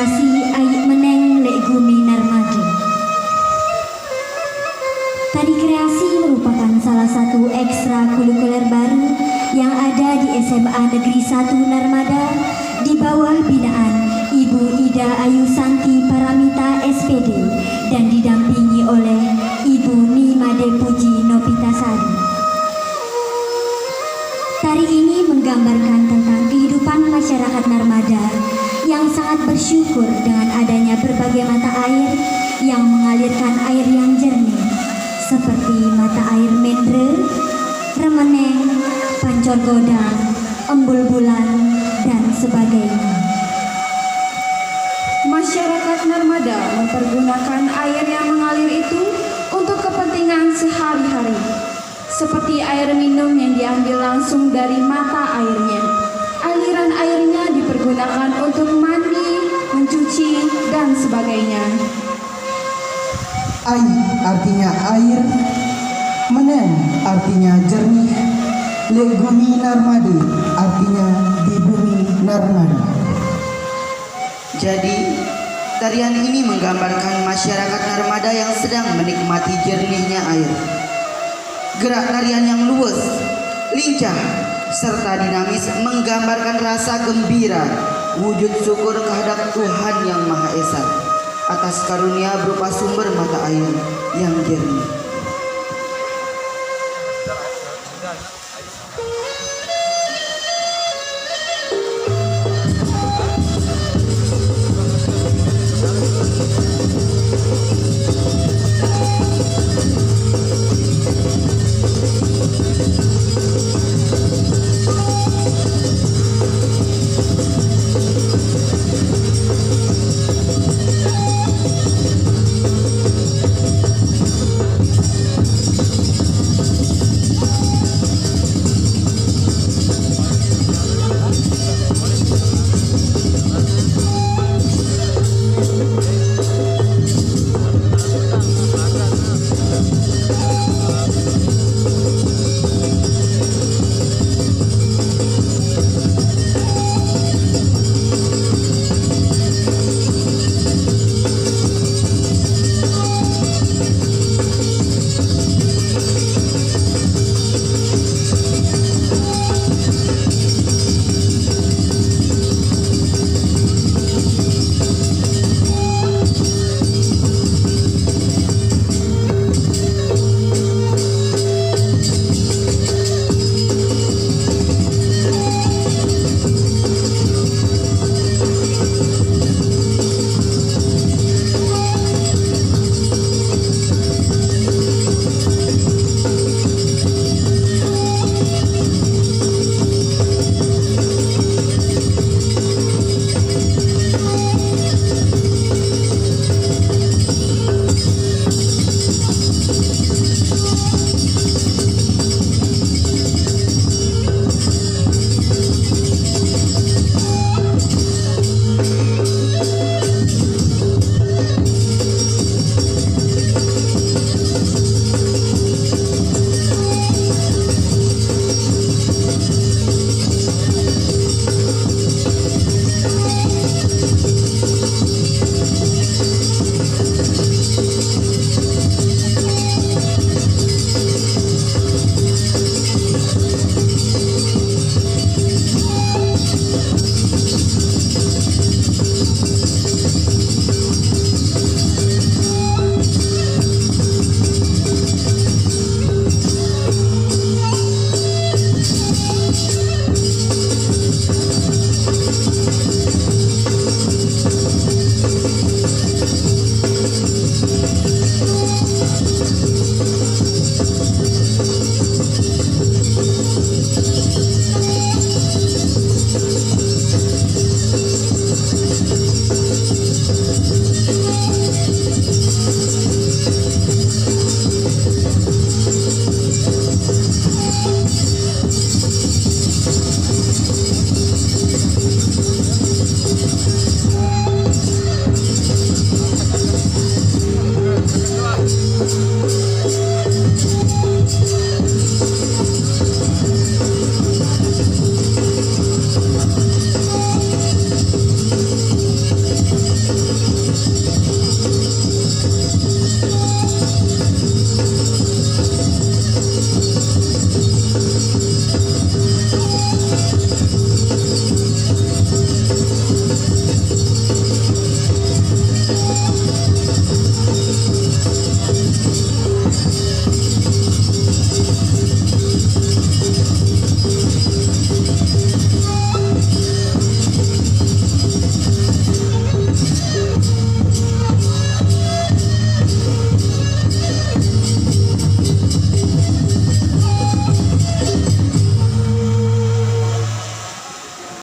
kreasi Ayik Meneng Lek Gumi Narmada. Tari kreasi merupakan salah satu ekstrakurikuler baru yang ada di SMA Negeri 1 Narmada di bawah binaan Ibu Ida Ayu Santi Paramita SPD dan didampingi oleh Ibu Nimade Puji Nopitasari. Tari ini menggambarkan tentang kehidupan masyarakat Narmada yang sangat bersyukur dengan adanya berbagai mata air yang mengalirkan air yang jernih seperti mata air Mendre, Remeneng, Pancor Godang, Embul Bulan, dan sebagainya. Masyarakat Narmada mempergunakan air yang mengalir itu untuk kepentingan sehari-hari, seperti air minum yang diambil langsung dari mata airnya. Aliran airnya dipergunakan untuk mandi, mencuci, dan sebagainya. Ayik artinya air, Meneng artinya jernih, Lek Gumi Narmada artinya di bumi Narmada. Jadi, tarian ini menggambarkan masyarakat Narmada yang sedang menikmati jernihnya air. Gerak tarian yang luwes, lincah, serta dinamis menggambarkan rasa gembira, wujud syukur kehadap Tuhan Yang Maha Esa atas karunia berupa sumber mata air yang jernih.